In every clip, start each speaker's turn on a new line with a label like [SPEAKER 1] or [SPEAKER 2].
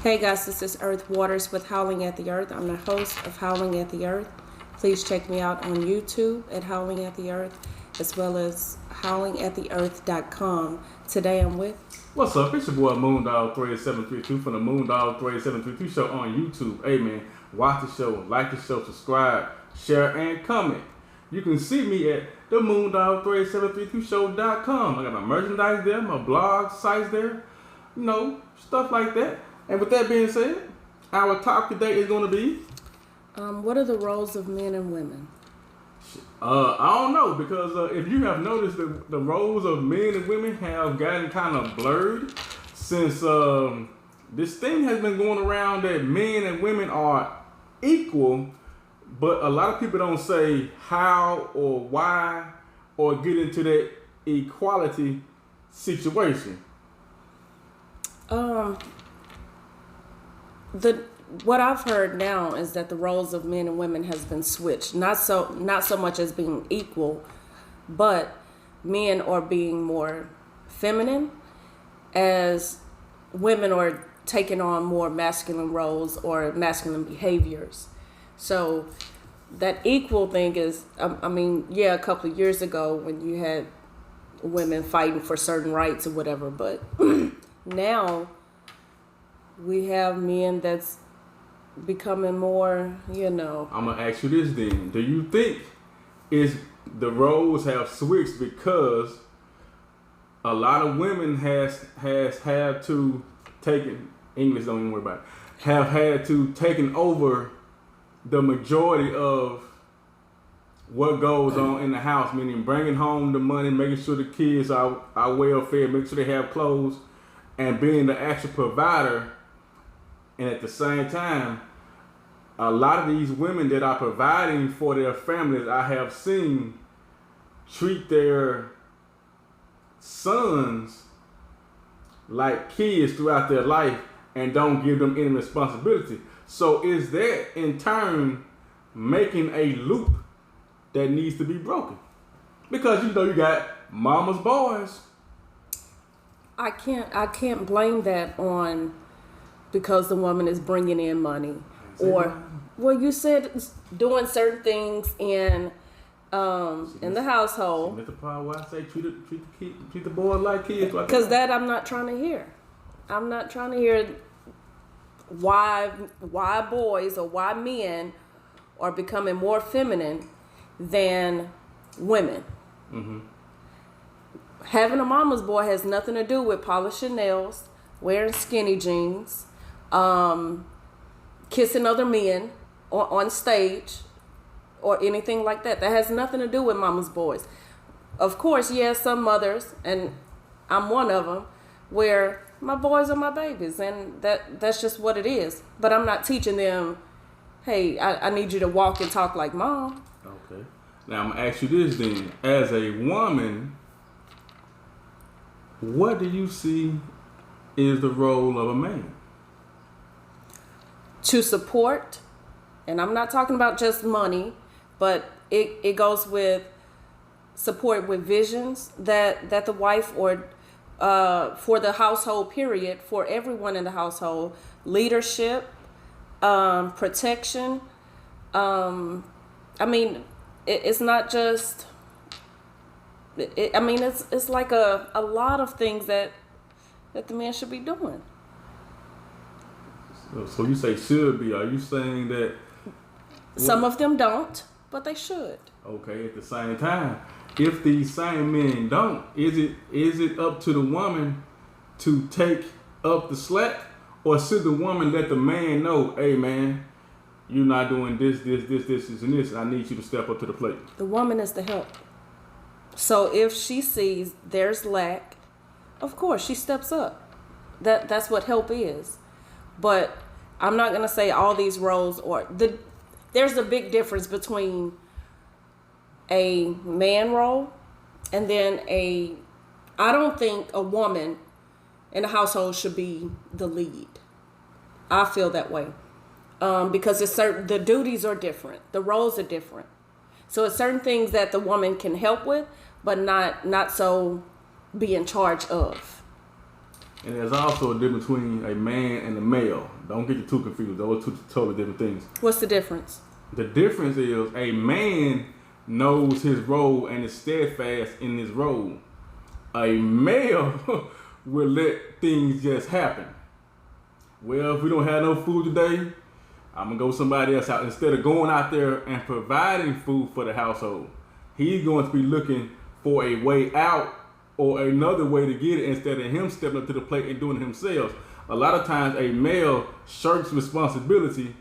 [SPEAKER 1] Hey guys, this is Earth Waters with Howling at the Earth. I'm the host of Howling at the Earth. Please check me out on YouTube at Howling at the Earth, as well as howlingattheearth.com. Today I'm with...
[SPEAKER 2] What's up? It's your boy Moondog3732 from the Moondog3732 show on YouTube. Hey man, watch the show, like the show, subscribe, share, and comment. You can see me at the Moondog3732show.com. I got my merchandise there, my blog sites there, stuff like that. And with that being said, our talk today is going to be...
[SPEAKER 1] what are the roles of men and women?
[SPEAKER 2] I don't know, because if you have noticed, the roles of men and women have gotten kind of blurred since this thing has been going around that men and women are equal, but a lot of people don't say how or why or get into that equality situation.
[SPEAKER 1] What I've heard now is that the roles of men and women has been switched. Not so much as being equal, but men are being more feminine as women are taking on more masculine roles or masculine behaviors. So that equal thing is, a couple of years ago when you had women fighting for certain rights or whatever, but now we have men that's becoming more,
[SPEAKER 2] I'm gonna ask you this then. Do you think the roles have switched because a lot of women has had to English, don't even worry about it, have had to taken over the majority of what goes on in the house, meaning bringing home the money, making sure the kids are well fed, making sure they have clothes, and being the actual provider. And at the same time, a lot of these women that are providing for their families, I have seen treat their sons like kids throughout their life and don't give them any responsibility. So is that in turn making a loop that needs to be broken? Because you got mama's boys.
[SPEAKER 1] I can't blame that on because the woman is bringing in money, or you said doing certain things in the household.
[SPEAKER 2] That's the part where I say treat the boys like kids.
[SPEAKER 1] Because that I'm not trying to hear. I'm not trying to hear why boys or why men are becoming more feminine than women. Mm-hmm. Having a mama's boy has nothing to do with polishing nails, wearing skinny jeans, kissing other men on stage, or anything like that. That has nothing to do with mama's boys. Of course, yes, some mothers, and I'm one of them, where my boys are my babies, and that's just what it is. But I'm not teaching them, hey, I need you to walk and talk like mom.
[SPEAKER 2] Okay. Now I'm gonna ask you this then. As a woman, what do you see is the role of a man?
[SPEAKER 1] To support, and I'm not talking about just money, but it goes with support with visions that the wife or for the household period, for everyone in the household, leadership, protection. It's not just, it's like a lot of things that the man should be doing.
[SPEAKER 2] So you say should be. Are you saying that...
[SPEAKER 1] Some of them don't, but they should.
[SPEAKER 2] Okay, at the same time, if these same men don't, is it up to the woman to take up the slack? Or should the woman let the man know, hey man, you're not doing this, and this, and I need you to step up to the plate?
[SPEAKER 1] The woman is the help. So if she sees there's lack, of course she steps up. That's what help is. But I'm not going to say all these roles there's a big difference between a man role and then I don't think a woman in a household should be the lead. I feel that way. Because the duties are different. The roles are different. So it's certain things that the woman can help with, but not so be in charge of.
[SPEAKER 2] And there's also a difference between a man and a male. Don't get you too confused. Those are two totally different things.
[SPEAKER 1] What's the difference?
[SPEAKER 2] The difference is a man knows his role and is steadfast in his role. A male will let things just happen. Well, if we don't have no food today, I'm going to go somebody else out. Instead of going out there and providing food for the household, he's going to be looking for a way out or another way to get it instead of him stepping up to the plate and doing it himself. A lot of times a male shirks responsibility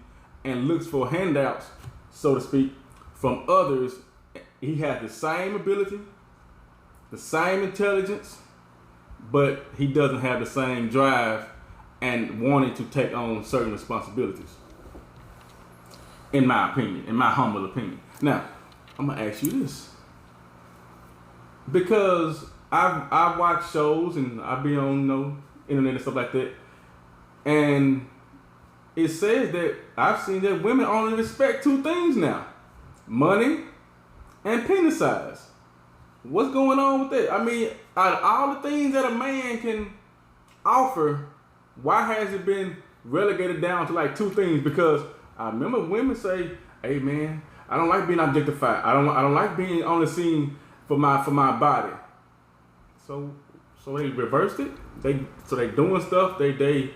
[SPEAKER 2] and looks for handouts, so to speak, from others. He has the same ability, the same intelligence, but he doesn't have the same drive and wanting to take on certain responsibilities. In my opinion, in my humble opinion. Now, I'm gonna ask you this. Because I watch shows and I be on internet and stuff like that, and it says that I've seen that women only respect two things now: money and penis size. What's going on with that? I mean, out of all the things that a man can offer, why has it been relegated down to like two things? Because I remember women say, "Hey man, I don't like being objectified. I don't like being on the scene for my body." So they reversed it. They doing stuff they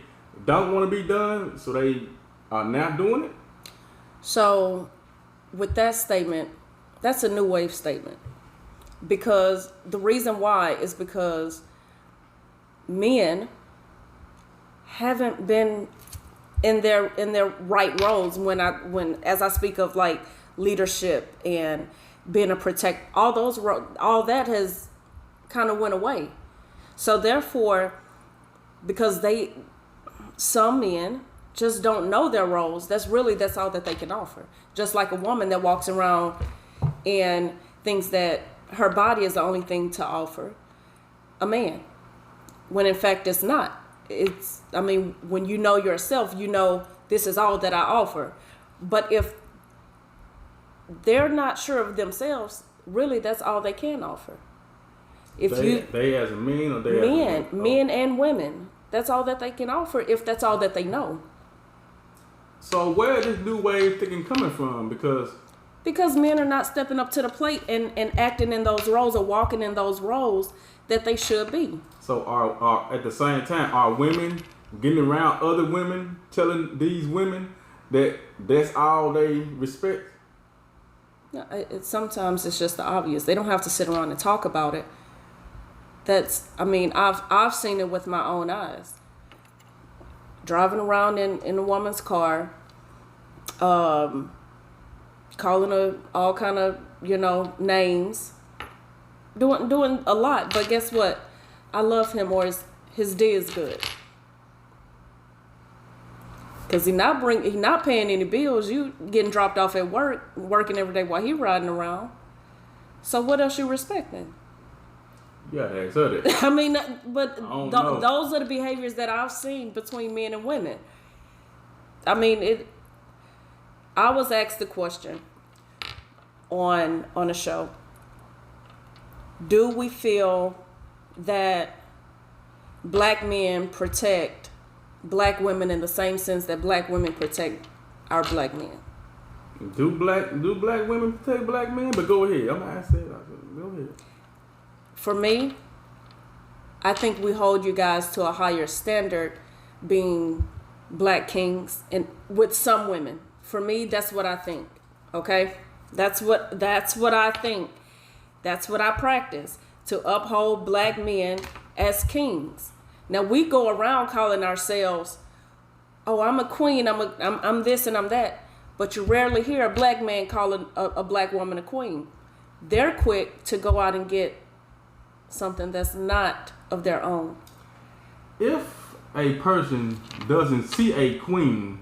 [SPEAKER 2] don't want to be done. So they are not doing it.
[SPEAKER 1] So with that statement, that's a new wave statement. Because the reason why is because men haven't been in their right roles when as I speak of like leadership and being a protect, all that has kind of went away. So therefore, because some men just don't know their roles, that's all that they can offer. Just like a woman that walks around and thinks that her body is the only thing to offer a man, when in fact it's not. When you know yourself, you know this is all that I offer. But if they're not sure of themselves, really that's all they can offer.
[SPEAKER 2] They as a man or they as a woman?
[SPEAKER 1] Men and women. That's all that they can offer if that's all that they know.
[SPEAKER 2] So where is this new wave thinking coming from? Because
[SPEAKER 1] men are not stepping up to the plate and acting in those roles or walking in those roles that they should be.
[SPEAKER 2] So are at the same time, are women getting around other women telling these women that that's all they respect?
[SPEAKER 1] No, sometimes it's just the obvious. They don't have to sit around and talk about it. I've seen it with my own eyes. Driving around in a woman's car, calling her all kind of, names, doing a lot. But guess what? I love him, or his D is good. Cause he not paying any bills. You getting dropped off at work, working every day while he riding around. So what else you respecting?
[SPEAKER 2] Yeah, ask her that.
[SPEAKER 1] Those are the behaviors that I've seen between men and women. I was asked the question on a show. Do we feel that black men protect black women in the same sense that black women protect our black men?
[SPEAKER 2] Do black women protect black men? But go ahead. I'm gonna ask that. Go ahead.
[SPEAKER 1] For me, I think we hold you guys to a higher standard being black kings and with some women. For me, that's what I think. Okay? That's what I think. That's what I practice, to uphold black men as kings. Now we go around calling ourselves, "Oh, I'm a queen, I'm this and I'm that," but you rarely hear a black man calling a black woman a queen. They're quick to go out and get something that's not of their own.
[SPEAKER 2] If a person doesn't see a queen,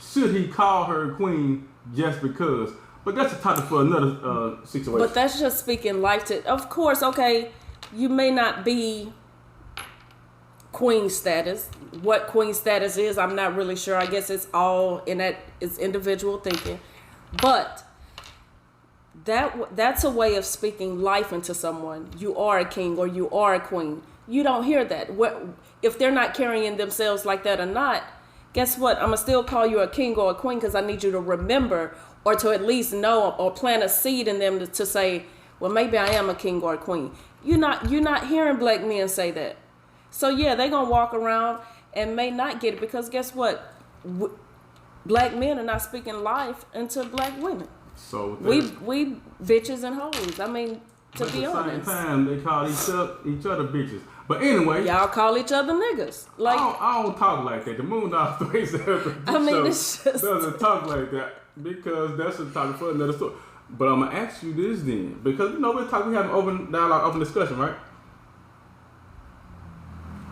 [SPEAKER 2] should he call her a queen just because? But that's a topic for another situation.
[SPEAKER 1] But that's just speaking life to. Of course, okay, you may not be queen status. What queen status is, I'm not really sure. I guess it's all in that. It's individual thinking, but that's a way of speaking life into someone. You are a king or you are a queen. you don't hear that. If they're not carrying themselves like that or not, guess what? I'm gonna still call you a king or a queen because I need you to remember or to at least know or plant a seed in them to say, well, maybe I am a king or a queen. You're not hearing black men say that. So yeah, they're gonna walk around and may not get it because guess what? Black men are not speaking life into black women.
[SPEAKER 2] So
[SPEAKER 1] we bitches and hoes. I mean, to be honest.
[SPEAKER 2] At the same time, they call each other bitches. But anyway,
[SPEAKER 1] y'all call each other niggas. Like
[SPEAKER 2] I don't talk like that. The Moondog Stories doesn't talk like that because that's a topic for another story. But I'm gonna ask you this then, because we have an open dialogue, open discussion, right?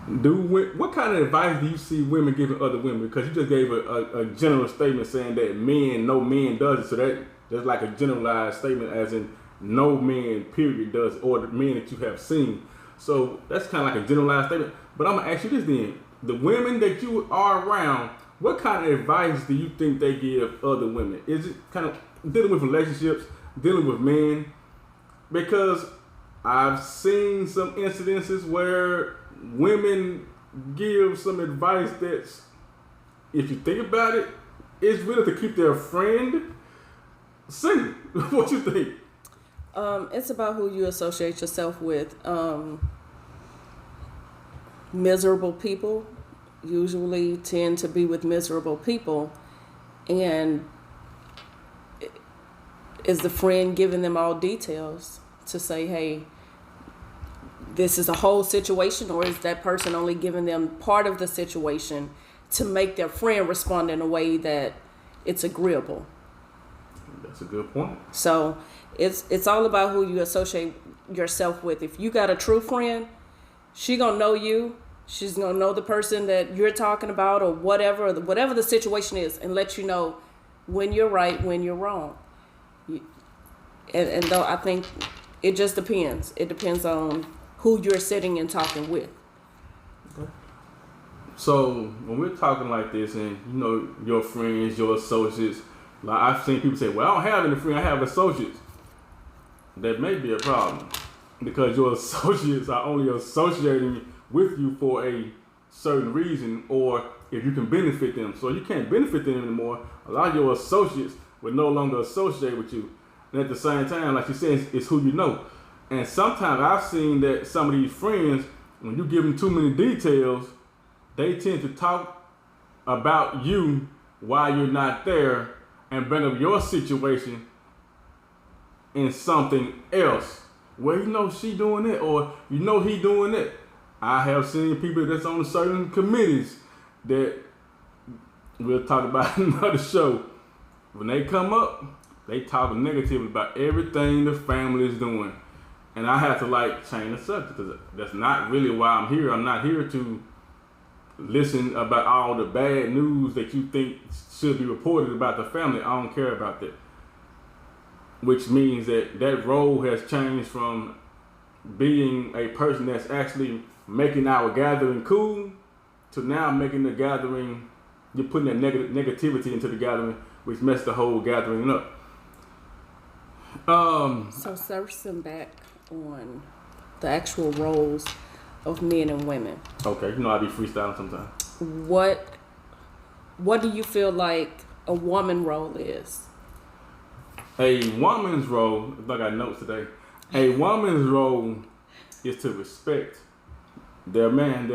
[SPEAKER 2] What kind of advice do you see women giving other women? Because you just gave a general statement saying that no men does it. So that's like a generalized statement, as in no man period does, or the men that you have seen. So that's kind of like a generalized statement. But I'm gonna ask you this then: the women that you are around, what kind of advice do you think they give other women? Is it kind of dealing with relationships, dealing with men? Because I've seen some incidences where women give some advice that's, if you think about it, it's really to keep their friend single. What you think?
[SPEAKER 1] It's about who you associate yourself with. Miserable people usually tend to be with miserable people, and is the friend giving them all details to say, hey, this is a whole situation, or is that person only giving them part of the situation to make their friend respond in a way that it's agreeable?
[SPEAKER 2] That's a good point.
[SPEAKER 1] So it's all about who you associate yourself with. If you got a true friend, she gonna know you. She's gonna know the person that you're talking about, or whatever the situation is, and let you know when you're right, when you're wrong. And though I think it just depends. It depends on who you're sitting and talking with.
[SPEAKER 2] Okay. So when we're talking like this, and you know your friends, your associates, like I've seen people say, "Well, I don't have any friends. I have associates." That may be a problem because your associates are only associating with you for a certain reason, or if you can benefit them. So you can't benefit them anymore. A lot of your associates will no longer associate with you. And at the same time, like you said, it's who you know. And sometimes I've seen that some of these friends, when you give them too many details, they tend to talk about you while you're not there and bring up your situation in something else. Well, you know she doing it, or you know he doing it. I have seen people that's on certain committees that we'll talk about in another show. When they come up, they talk negatively about everything the family is doing. And I have to change the subject because that's not really why I'm here. I'm not here to listen about all the bad news that you think should be reported about the family. I don't care about that. Which means that role has changed from being a person that's actually making our gathering cool to now making the gathering, you're putting that negativity into the gathering, which messes the whole gathering up.
[SPEAKER 1] So circling back on the actual roles of men and women.
[SPEAKER 2] Okay, you know I be freestyling sometimes.
[SPEAKER 1] What do you feel like a woman role is?
[SPEAKER 2] A woman's role, I got notes today. A woman's role is to respect their man,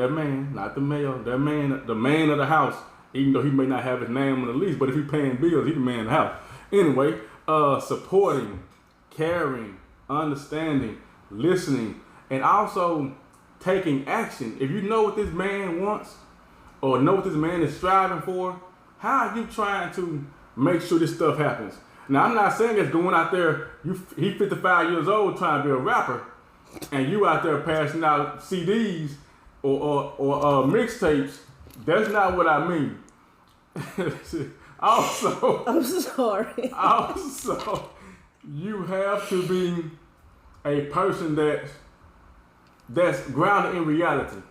[SPEAKER 2] not the male, their man, the man of the house, even though he may not have his name on the lease, but if he's paying bills, he's the man of the house. Anyway, supporting, caring, understanding, listening, and also taking action. If you know what this man wants or know what this man is striving for, how are you trying to make sure this stuff happens? Now, I'm not saying it's going out there, he 55 years old trying to be a rapper, and you out there passing out CDs or mixtapes. That's not what I mean. Also,
[SPEAKER 1] I'm sorry.
[SPEAKER 2] Also, you have to be a person that's grounded in reality.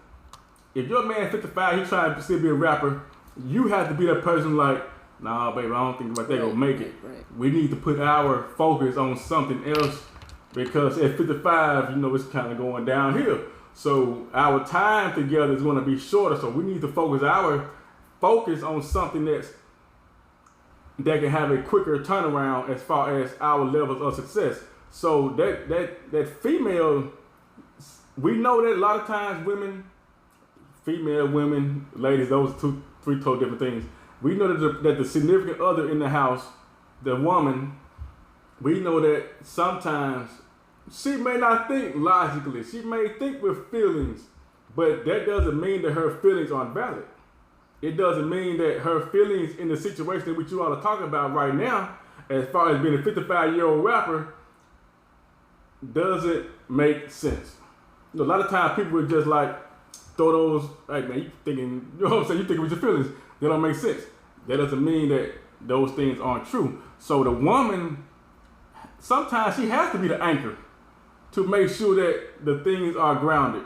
[SPEAKER 2] If your man 55, he's trying to still be a rapper, you have to be that person like, nah, baby, I don't think they're gonna make it.
[SPEAKER 1] Right.
[SPEAKER 2] We need to put our focus on something else because at 55, you know, it's kind of going downhill. So our time together is going to be shorter. So we need to focus on something that can have a quicker turnaround as far as our levels of success. So that female, we know that a lot of times female women, ladies, those three totally different things. We know that the significant other in the house, the woman, we know that sometimes she may not think logically. She may think with feelings, but that doesn't mean that her feelings aren't valid. It doesn't mean that her feelings in the situation that you all are talking about right now, as far as being a 55-year-old rapper, doesn't make sense. You know, a lot of times people would just like throw those, like, man, you thinking, you know what I'm saying? You thinking with your feelings. They don't make sense. That doesn't mean that those things aren't true. So the woman, sometimes she has to be the anchor to make sure that the things are grounded,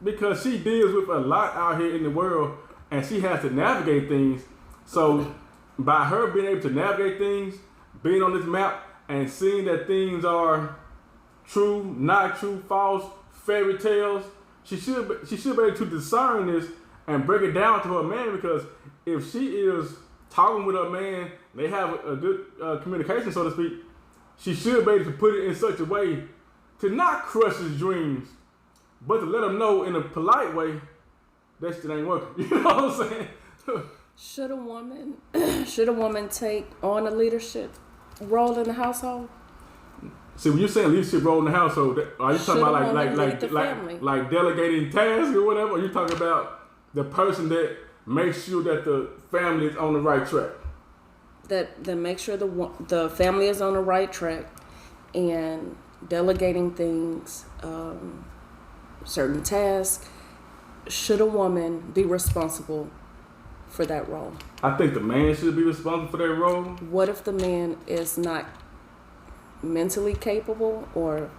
[SPEAKER 2] because she deals with a lot out here in the world and she has to navigate things. So by her being able to navigate things, being on this map and seeing that things are true, not true, false, fairy tales, she should be able to discern this and break it down to her man, because if she is talking with her man, they have a good communication, so to speak, she should be able to put it in such a way to not crush his dreams, but to let him know in a polite way that shit ain't working. You know what I'm saying?
[SPEAKER 1] Should a woman take on a leadership role in the household?
[SPEAKER 2] See, when you're saying leadership role in the household, are you talking about like delegating tasks or whatever? Or are you talking about the person that makes sure that the family is on the right track?
[SPEAKER 1] That make sure the family is on the right track, and delegating things, certain tasks. Should a woman be responsible for that role?
[SPEAKER 2] I think the man should be responsible for that role.
[SPEAKER 1] What if the man is not mentally capable or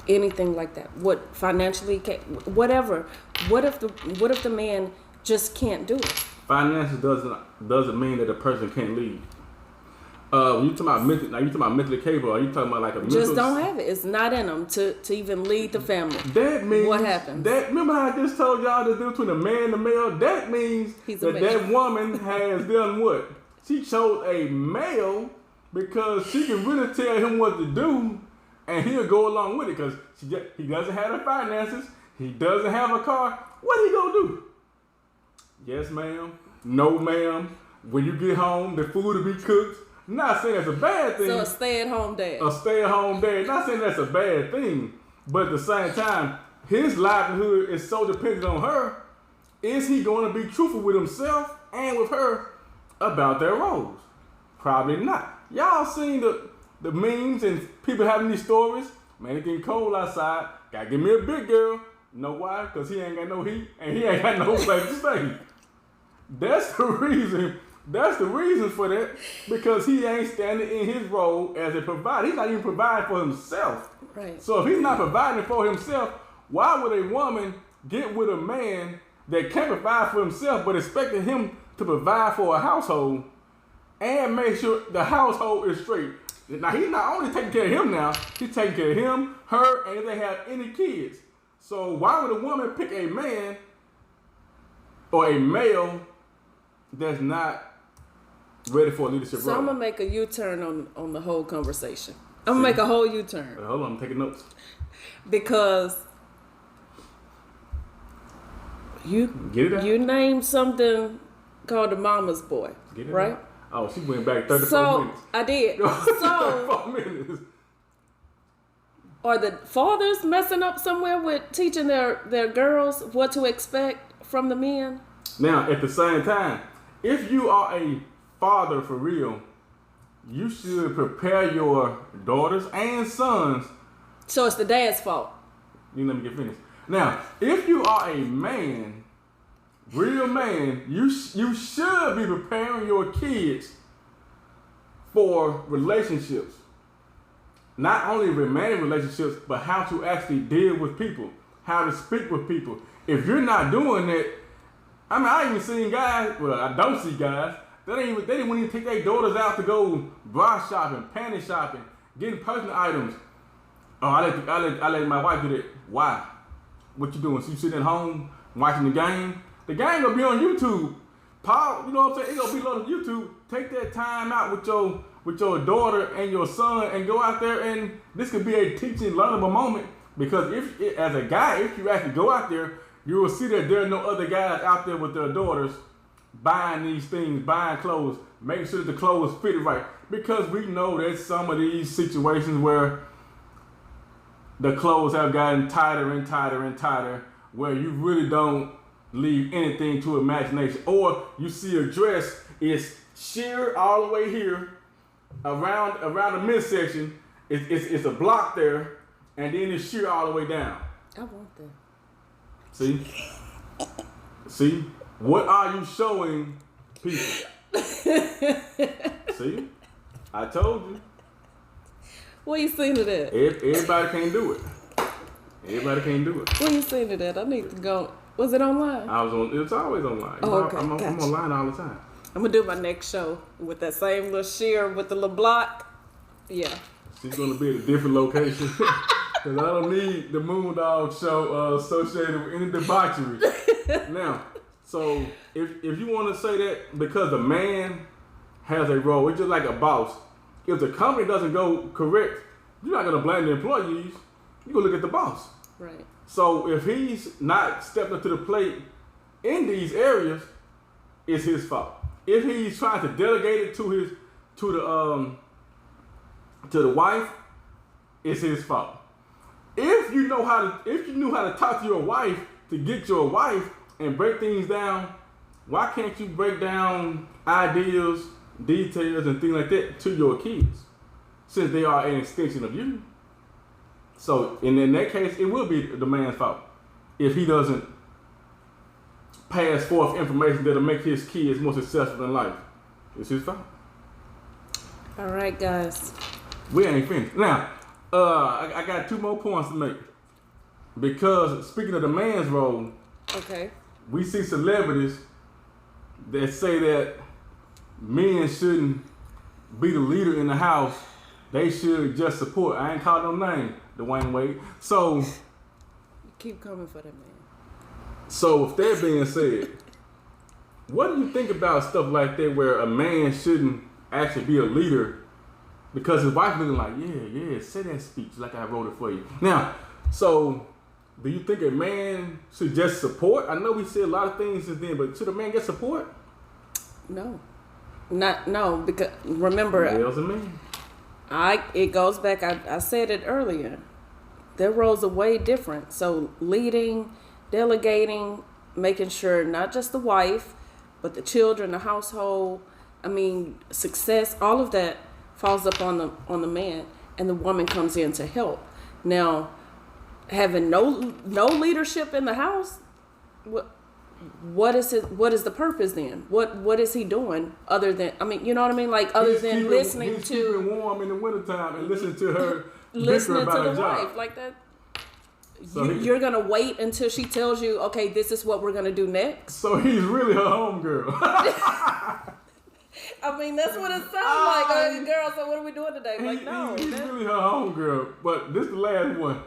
[SPEAKER 1] anything like that? What financially, whatever. What if the man just can't do it?
[SPEAKER 2] Finances doesn't mean that a person can't lead. When you talking about mentally capable, are you talking about like a mental?
[SPEAKER 1] Just don't have it. It's not in them to even lead the family.
[SPEAKER 2] That means
[SPEAKER 1] what happens?
[SPEAKER 2] Remember how I just told y'all the difference between a man and a male? That means that woman has done what? She chose a male because she can really tell him what to do, and he'll go along with it because he doesn't have the finances. He doesn't have a car. What he gonna do? Yes, ma'am. No, ma'am. When you get home, the food will be cooked. Not saying that's a bad thing.
[SPEAKER 1] So a stay-at-home dad.
[SPEAKER 2] A stay-at-home dad. Not saying that's a bad thing. But at the same time, his livelihood is so dependent on her. Is he going to be truthful with himself and with her about their roles? Probably not. Y'all seen the memes and people having these stories? Man, it's getting cold outside. Gotta give me a big girl. Know why? Because he ain't got no heat and he ain't got no place to stay. That's the reason. That's the reason for that, because he ain't standing in his role as a provider. He's not even providing for himself.
[SPEAKER 1] Right.
[SPEAKER 2] So if he's not providing for himself, why would a woman get with a man that can't provide for himself but expecting him to provide for a household and make sure the household is straight? Now, he's not only taking care of him now, he's taking care of him, her, and if they have any kids. So why would a woman pick a man or a male that's not ready for a leadership role?
[SPEAKER 1] So I'm gonna make a U-turn on the whole conversation. I'm gonna make a whole U-turn.
[SPEAKER 2] Hold on, I'm taking notes.
[SPEAKER 1] Because you named something called the mama's boy, right?
[SPEAKER 2] Out. Oh, she went back 34 minutes.
[SPEAKER 1] I did. So
[SPEAKER 2] 34 minutes.
[SPEAKER 1] Are the fathers messing up somewhere with teaching their girls what to expect from the men?
[SPEAKER 2] Now, at the same time, if you are a father for real, you should prepare your daughters and sons.
[SPEAKER 1] So it's the dad's fault.
[SPEAKER 2] You let me get finished. Now, if you are a man, real man, you should be preparing your kids for relationships. Not only romantic relationships, but how to actually deal with people, how to speak with people. If you're not doing that, I mean, I even seen guys, well, I don't see guys, they didn't even take their daughters out to go bra shopping, panty shopping, getting personal items. Oh, I let my wife do that. Why? What you doing? So you sitting at home watching the game? The game gonna be on YouTube. Paul, you know what I'm saying? It gonna be on YouTube. Take that time out with your daughter and your son and go out there, and this could be a teaching, learnable moment. Because if as a guy, if you actually go out there, you will see that there are no other guys out there with their daughters buying these things, buying clothes, making sure that the clothes fit right. Because we know that some of these situations where the clothes have gotten tighter and tighter and tighter, where you really don't leave anything to imagination. Or you see a dress is sheer all the way here, around the midsection, it's a block there, and then it's sheer all the way down.
[SPEAKER 1] I want that.
[SPEAKER 2] See? What are you showing people? See? I told you.
[SPEAKER 1] Where you seen it at?
[SPEAKER 2] Everybody can't do it. Everybody can't do it.
[SPEAKER 1] Where you seen it at? I need to go. Was it online?
[SPEAKER 2] It's always online.
[SPEAKER 1] Oh, okay.
[SPEAKER 2] I'm online all the time.
[SPEAKER 1] I'm gonna do my next show with that same little sheer with the little block. Yeah.
[SPEAKER 2] She's gonna be at a different location. Cause I don't need the Moondog show associated with any debauchery. Now, so if you want to say that because the man has a role, it's just like a boss. If the company doesn't go correct, you're not gonna blame the employees. You're gonna look at the boss.
[SPEAKER 1] Right.
[SPEAKER 2] So if he's not stepping up to the plate in these areas, it's his fault. If he's trying to delegate it to the wife, it's his fault. If you knew how to talk to your wife to get your wife and break things down, why can't you break down ideas, details, and things like that to your kids, since they are an extension of you? So, in that case, it will be the man's fault if he doesn't pass forth information that'll make his kids more successful in life. It's his fault.
[SPEAKER 1] All right, guys.
[SPEAKER 2] We ain't finished. Now, I got 2 more points to make. Because speaking of the man's role,
[SPEAKER 1] okay,
[SPEAKER 2] we see celebrities that say that men shouldn't be the leader in the house. They should just support. I ain't calling no name, Dwayne Wade. So
[SPEAKER 1] you keep coming for that man.
[SPEAKER 2] So with that being said, what do you think about stuff like that where a man shouldn't actually be a leader because his wife looking like, yeah, say that speech like I wrote it for you. Now, so do you think a man should just support? I know we said a lot of things since then, but should a man get support?
[SPEAKER 1] No. No, because remember,
[SPEAKER 2] Males and men.
[SPEAKER 1] It goes back, I said it earlier. Their roles are way different. So leading, delegating, making sure not just the wife, but the children, the household, success, all of that falls up on the man, and the woman comes in to help. Now, having no leadership in the house, what is the purpose then? What is he doing other than you know what I mean? Like other than listening
[SPEAKER 2] he's
[SPEAKER 1] to
[SPEAKER 2] keeping warm in the wintertime and listening to her
[SPEAKER 1] listening
[SPEAKER 2] about
[SPEAKER 1] to the
[SPEAKER 2] job.
[SPEAKER 1] wife like that.
[SPEAKER 2] So
[SPEAKER 1] you're gonna wait until she tells you, okay, this is what we're gonna do next.
[SPEAKER 2] So he's really her homegirl.
[SPEAKER 1] That's what it sounds like. Girl, so what are we doing today?
[SPEAKER 2] He's really her homegirl. But this is the last one,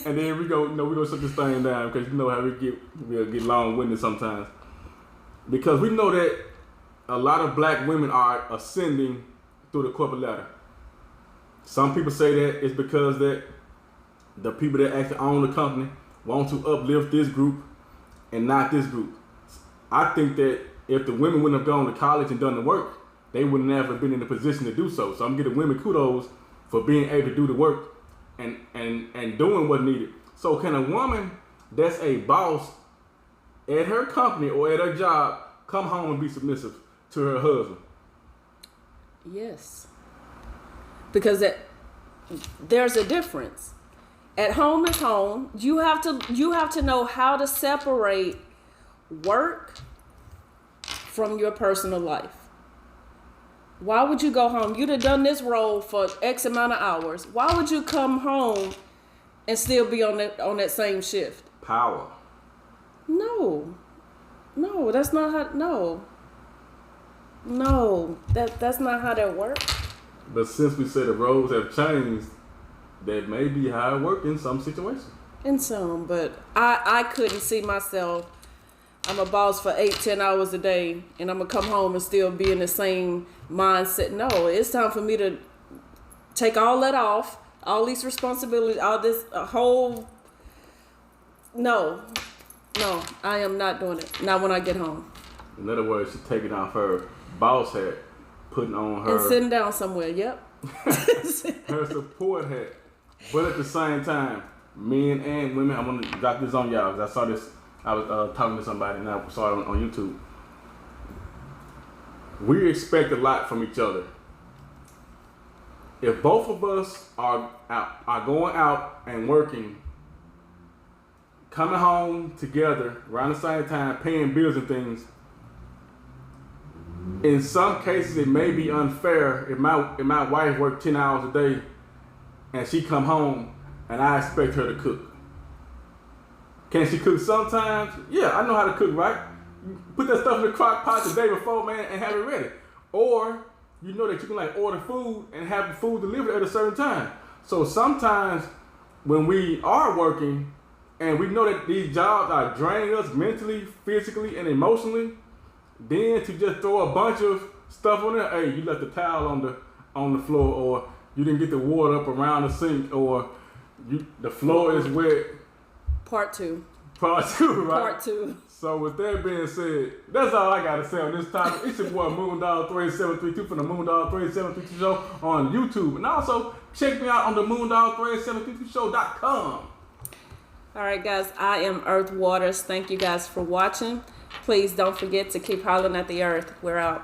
[SPEAKER 2] and then we go shut this thing down because you know how we'll get long-winded sometimes. Because we know that a lot of black women are ascending through the corporate ladder. Some people say that it's because that the people that actually own the company want to uplift this group and not this group. I think that if the women wouldn't have gone to college and done the work, they would never have been in a position to do so. So I'm giving women kudos for being able to do the work and doing what needed. So can a woman that's a boss at her company or at her job come home and be submissive to her husband?
[SPEAKER 1] Yes. Because there's a difference. At home is home. You have to know how to separate work from your personal life. Why would you go home? You'd have done this role for X amount of hours. Why would you come home and still be on that same shift?
[SPEAKER 2] Power.
[SPEAKER 1] No, that's not how. No, that's not how that works.
[SPEAKER 2] But since we said the roles have changed, that may be how it works in some situations.
[SPEAKER 1] In some, but I couldn't see myself. I'm a boss for 8-10 hours a day, and I'm gonna come home and still be in the same mindset. No, it's time for me to take all that off, all these responsibilities, all this whole. No, I am not doing it. Not when I get home.
[SPEAKER 2] In other words, she's taking off her boss hat, putting on her
[SPEAKER 1] and sitting down somewhere. Yep.
[SPEAKER 2] her support hat, but at the same time, men and women. I'm gonna drop this on y'all because I saw this. I was talking to somebody and I saw it on YouTube. We expect a lot from each other. If both of us are going out and working, coming home together around the same time, paying bills and things, in some cases it may be unfair if my wife worked 10 hours a day and she come home and I expect her to cook. Can she cook sometimes? Yeah, I know how to cook, right? Put that stuff in the crock pot the day before, man, and have it ready. Or you know that you can like order food and have the food delivered at a certain time. So sometimes when we are working and we know that these jobs are draining us mentally, physically, and emotionally, then to just throw a bunch of stuff on there, hey, you left the towel on the floor, or you didn't get the water up around the sink, or the floor is wet.
[SPEAKER 1] Part two,
[SPEAKER 2] right?
[SPEAKER 1] Part 2.
[SPEAKER 2] So with that being said, that's all I gotta say on this topic. It's your boy Moondog 3732 from the Moondog 3732 Show on YouTube, and also check me out on the Moondog3732Show.com.
[SPEAKER 1] All right, guys. I am Earth Waters. Thank you guys for watching. Please don't forget to keep hollering at the earth. We're out.